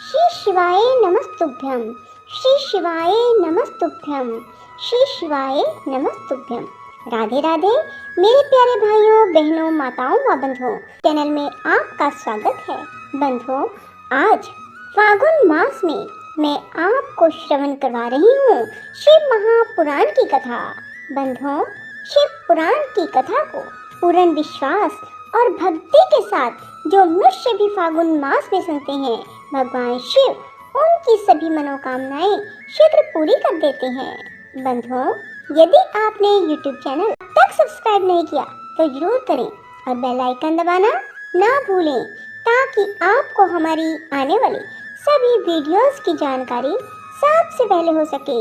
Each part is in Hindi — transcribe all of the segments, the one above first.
श्री शिवाय नमस्तुभ्यं, श्री शिवाय नमस्तुभ्यं, श्री शिवाय नमस्तुभ्यं। राधे राधे मेरे प्यारे भाइयों बहनों माताओं व बंधुओं, चैनल में आपका स्वागत है। बंधुओं, आज फागुन मास में मैं आपको श्रवण करवा रही हूँ शिव महापुराण की कथा। बंधुओं, शिव पुराण की कथा को पूर्ण विश्वास और भक्ति के साथ जो मनुष्य भी फागुन मास में सुनते हैं, भगवान शिव उनकी सभी मनोकामनाएं शीघ्र पूरी कर देते हैं। बंधुओं, यदि आपने YouTube चैनल अब तक सब्सक्राइब नहीं किया तो जरूर करें और बेल आइकन दबाना ना भूलें, ताकि आपको हमारी आने वाली सभी वीडियोस की जानकारी सबसे पहले हो सके।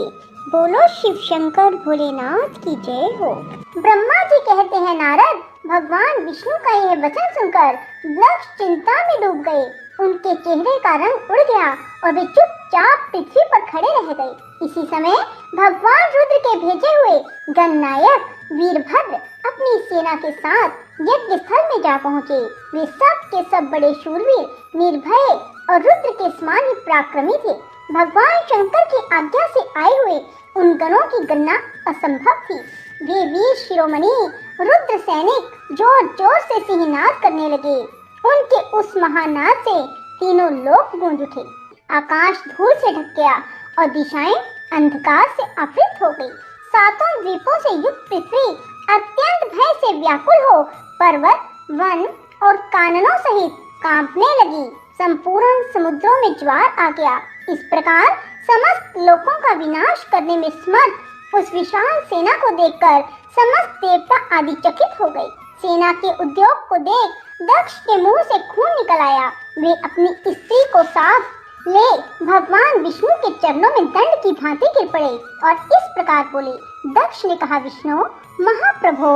बोलो शिव शंकर भोलेनाथ की जय हो। ब्रह्मा जी कहते हैं, नारद, भगवान विष्णु का यह वचन सुनकर दक्ष चिंता में डूब गए। उनके चेहरे का रंग उड़ गया और वे चुपचाप पृथ्वी पर खड़े रह गए। इसी समय भगवान रुद्र के भेजे हुए गणनायक वीरभद्र अपनी सेना के साथ यज्ञ स्थल में जा पहुँचे। वे सब के सब बड़े शूरवीर, निर्भय और रुद्र के समान ही पराक्रमी थे। भगवान शंकर की आज्ञा से आए हुए उन गणों की गणना असंभव थी। वे वीर शिरोमणि रुद्र सैनिक जोर जोर से सिंहनाद करने लगे। उनके उस महानाद से तीनों लोक गूंज उठे। आकाश धूल से ढक गया और दिशाएं अंधकार से आवृत हो गई। सातों द्वीपों से युक्त पृथ्वी अत्यंत भय से व्याकुल हो पर्वत, वन और काननों सहित कांपने लगी। संपूर्ण समुद्रों में ज्वार आ गया। इस प्रकार समस्त लोकों का विनाश करने में समर्थ उस विशाल सेना को देखकर समस्त देवता आदि चकित हो गए। सेना के उद्योग को देख दक्ष के मुंह से खून निकल आया। वे अपनी स्त्री को साथ ले भगवान विष्णु के चरणों में दंड की भांति गिर पड़े और इस प्रकार बोले। दक्ष ने कहा, विष्णु महाप्रभु,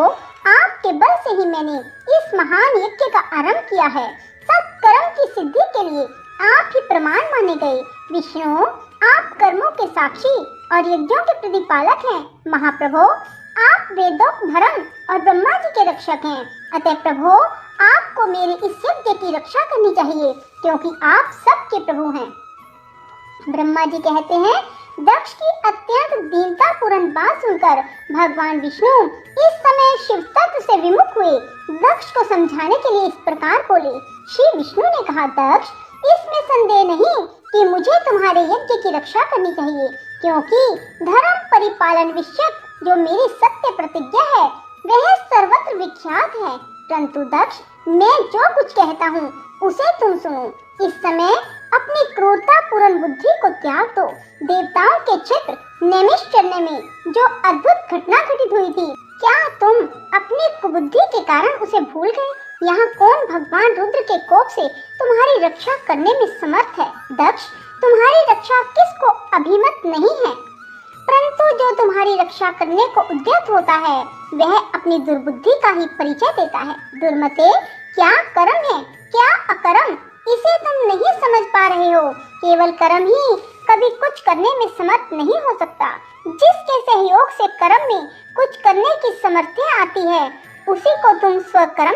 आपके बल से ही मैंने इस महान यज्ञ का आरंभ किया है। सत्कर्म की सिद्धि के लिए आप ही प्रमाण माने गए। विष्णु, आप कर्मों के साक्षी और यज्ञों के प्रतिपालक हैं। महाप्रभु, आप वेदों, धर्म और ब्रह्मा जी के रक्षक हैं। अतः प्रभु, आपको मेरे इस यज्ञ की रक्षा करनी चाहिए, क्योंकि आप सबके प्रभु हैं। ब्रह्मा जी कहते हैं, दक्ष की अत्यंत दीनता पूर्ण बात सुनकर भगवान विष्णु इस समय शिव तत्व से विमुख हुए। दक्ष को समझाने के लिए इस प्रकार बोले। श्री विष्णु ने कहा, दक्ष, इसमें संदेह नहीं कि मुझे तुम्हारे यज्ञ की रक्षा करनी चाहिए, क्योंकि धर्म परिपालन विषयक जो मेरी सत्य प्रतिज्ञा है वह सर्वत्र विख्यात है। परंतु दक्ष, मैं जो कुछ कहता हूँ उसे तुम सुनो। इस समय अपनी क्रूरता पूर्ण बुद्धि को त्याग दो। देवताओं के क्षेत्र नैमिषारण्य में जो अद्भुत घटना घटित हुई थी, क्या तुम अपनी कुबुद्धि के कारण उसे भूल गए? यहाँ कौन भगवान रुद्र के कोप से तुम्हारी रक्षा करने में समर्थ है? दक्ष, तुम्हारी रक्षा किसको अभिमत नहीं है, परंतु जो तुम्हारी रक्षा करने को उद्यत होता है वह अपनी दुर्बुद्धि का ही परिचय देता है। दुर्मते, क्या कर्म है क्या अकर्म, इसे तुम नहीं समझ पा रहे हो। केवल कर्म ही कभी कुछ करने में समर्थ नहीं हो सकता। जिसके सहयोग से कर्म में कुछ करने की सामर्थ्य आती है उसी को तुम स्वकर्म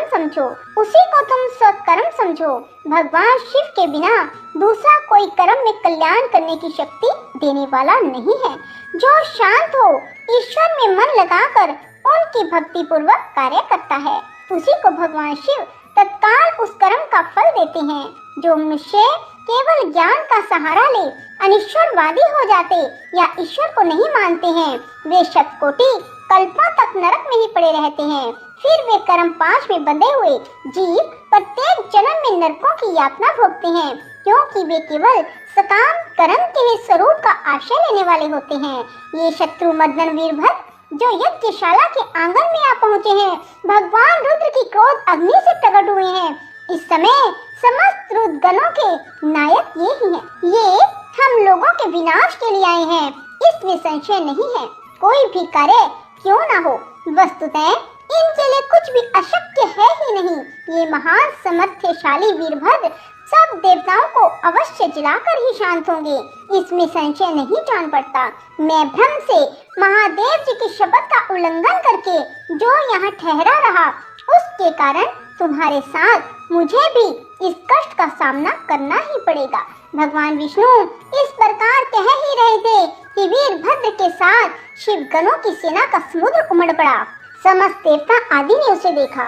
समझो। भगवान शिव के बिना दूसरा कोई कर्म में कल्याण करने की शक्ति देने वाला नहीं है। जो शांत हो, ईश्वर में मन लगाकर उनकी भक्ति पूर्वक कार्य करता है, उसी को भगवान शिव तत्काल उस कर्म का फल देते हैं। जो मनुष्य केवल ज्ञान का सहारा ले अनिश्वरवादी हो जाते या ईश्वर को नहीं मानते हैं, वे शतकोटि कल्पों तक नरक में ही पड़े रहते हैं। फिर वे कर्म पाश में बंधे हुए जीव प्रत्येक जन्म में नरकों की यातना भोगते हैं, क्योंकि वे केवल सकाम कर्म के ही स्वरूप का आश्रय लेने वाले होते हैं। ये शत्रु मर्दन वीरभद्र जो यज्ञशाला के आंगन में आ पहुँचे हैं, भगवान रुद्र की क्रोध अग्नि से प्रकट हुए हैं। इस समय समस्त रुद्र गणों के नायक ये ही हैं। ये हम लोगों के विनाश के लिए आए हैं, इसमें संशय नहीं है। कोई भी कार्य क्यों ना हो, वस्तुतः इनके लिए कुछ भी अशक्य है ही नहीं। ये महान समर्थशाली वीरभद्र सब देवताओं को अवश्य जलाकर ही शांत होंगे, इसमें संशय नहीं जान पड़ता। मैं भ्रम से महादेव जी की शपथ का उल्लंघन करके जो यहाँ ठहरा रहा, उसके कारण तुम्हारे साथ मुझे भी इस कष्ट का सामना करना ही पड़ेगा। भगवान विष्णु इस प्रकार कह ही रहे थे कि वीरभद्र के साथ शिव गणों की सेना का समुद्र उमड़ पड़ा। समस्त देवता आदि ने उसे देखा।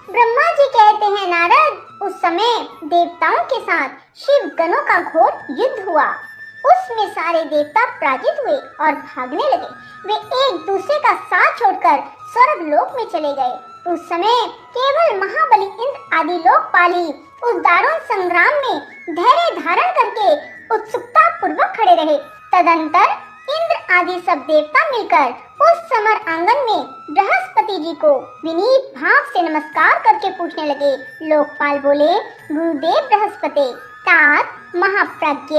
ब्रह्मा जी कहते हैं, नारद, उस समय देवताओं के साथ शिव गणों का घोर युद्ध हुआ। उसमें सारे देवता पराजित हुए और भागने लगे। वे एक दूसरे का साथ छोड़कर स्वर्ग लोक में चले गए। उस समय केवल महाबली इंद्र आदि लोकपाली उस दारुण संग्राम में धैर्य धारण करके उत्सुकता पूर्वक खड़े रहे। तदंतर इंद्र आदि सब देवता मिलकर उस समर आंगन में बृहस्पति जी को विनीत भाव से नमस्कार करके पूछने लगे। लोकपाल बोले, गुरुदेव बृहस्पति, तात महाप्रज्ञ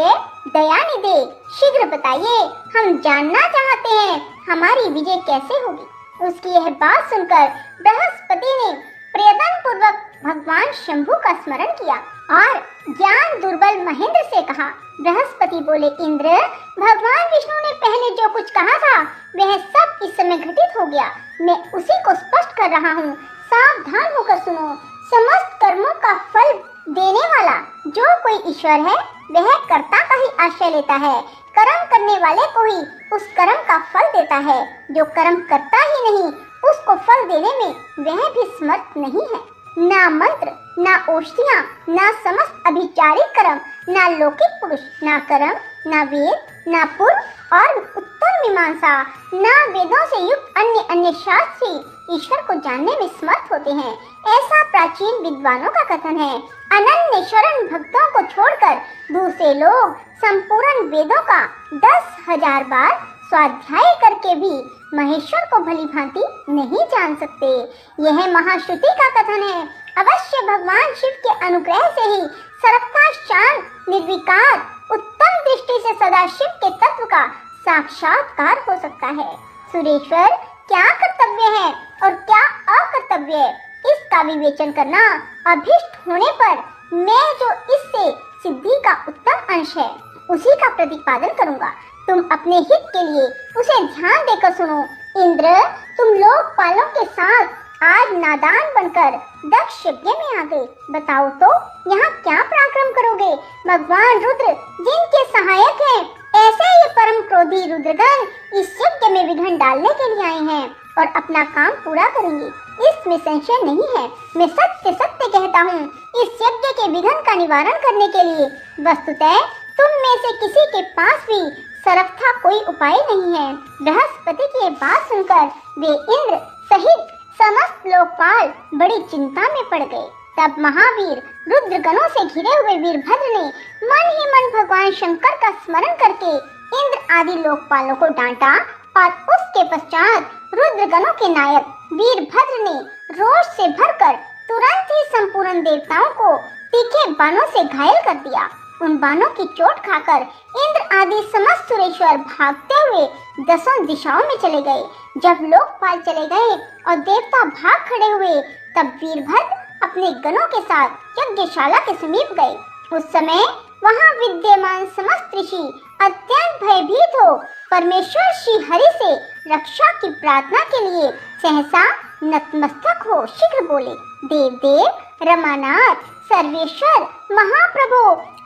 दयानिधे, शीघ्र बताइए, हम जानना चाहते हैं हमारी विजय कैसे होगी। उसकी यह बात सुनकर बृहस्पति ने प्रयत्न पूर्वक भगवान शंभु का स्मरण किया और ज्ञान दुर्बल महेंद्र से कहा। बृहस्पति बोले, इंद्र, भगवान विष्णु ने पहले जो कुछ कहा था वह सब इस समय घटित हो गया। मैं उसी को स्पष्ट कर रहा हूँ, सावधान होकर सुनो। समस्त कर्मों का फल देने वाला जो कोई ईश्वर है वह कर्ता का ही आश्रय लेता है। कर्म करने वाले को ही उस कर्म का फल देता है। जो कर्म करता ही नहीं उसको फल देने में वह भी समर्थ नहीं है। ना मंत्र, ना औषधियाँ, ना समस्त अभिचारिक कर्म, ना लौकिक पुरुष, ना कर्म, ना वेद, ना पूर्व और उत्तर मीमांसा, ना वेदों से युक्त अन्य शास्त्री ईश्वर को जानने में समर्थ होते हैं। ऐसा प्राचीन विद्वानों का कथन है। अनन्य शरण भक्तों को छोड़कर दूसरे लोग संपूर्ण वेदों का 10,000 बार स्वाध्याय करके भी महेश्वर को भली भांति नहीं जान सकते। यह महाश्रुति का कथन है। अवश्य भगवान शिव के अनुग्रह से ही सर्वथा शांत, निर्विकार, उत्तम दृष्टि से सदाशिव के तत्व का साक्षात्कार हो सकता है। सुरेश्वर, क्या कर्तव्य है और क्या अकर्तव्य है, इसका विवेचन करना अभिष्ट होने पर मैं जो इससे सिद्धि का उत्तम अंश है उसी का प्रतिपादन करूंगा। तुम अपने हित के लिए उसे ध्यान देकर सुनो। इंद्र, तुम लोकपालों के साथ आज नादान बनकर दक्ष यज्ञ में आ गए। बताओ तो यहाँ क्या पराक्रम करोगे। भगवान रुद्र जिनके सहायक हैं, ऐसे ये परम क्रोधी रुद्रगण इस यज्ञ में विघ्न डालने के लिए आए हैं और अपना काम पूरा करेंगे, इसमें संशय नहीं है। मैं सत्य सत्य कहता हूँ, इस यज्ञ के विघ्न का निवारण करने के लिए वस्तुतः तुम में से किसी के पास भी सर्वथा कोई उपाय नहीं है। बृहस्पति की बात सुनकर वे इंद्र सहित समस्त लोकपाल बड़ी चिंता में पड़ गए। तब महावीर रुद्रगणों से घिरे हुए वीरभद्र ने मन ही मन भगवान शंकर का स्मरण करके इंद्र आदि लोकपालों को डांटा और उसके पश्चात रुद्रगणों के नायक वीरभद्र ने रोष से भरकर तुरंत ही संपूर्ण देवताओं को तीखे बाणों से घायल कर दिया। उन बाणों की चोट खाकर इंद्र आदि समस्त सुरेश्वर भागते हुए 10 दिशाओं में चले गए। जब लोकपाल चले गए और देवता भाग खड़े हुए, तब वीरभद्र अपने गणों के साथ यज्ञशाला के समीप गए। उस समय वहां विद्यमान समस्त ऋषि अत्यंत भयभीत हो परमेश्वर श्री हरि से रक्षा की प्रार्थना के लिए सहसा नतमस्तक हो शीघ्र बोले, देव, रमानाथ, सर्वेश्वर, महाप्रभु,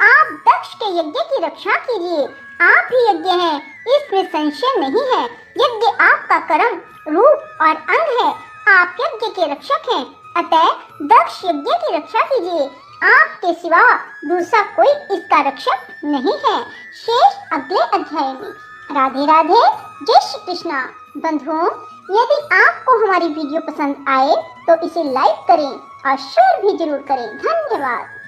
आप दक्ष के यज्ञ की रक्षा कीजिए। आप ही यज्ञ हैं, इसमें संशय नहीं है। यज्ञ आपका कर्म, रूप और अंग है। आप यज्ञ के रक्षक हैं, अतः दक्ष यज्ञ की रक्षा कीजिए। आपके सिवा दूसरा कोई इसका रक्षक नहीं है। शेष अगले अध्याय में। राधे राधे, जय श्री कृष्णा। बंधुओं, यदि आपको हमारी वीडियो पसंद आए तो इसे लाइक करें और शेयर भी जरूर करें। धन्यवाद।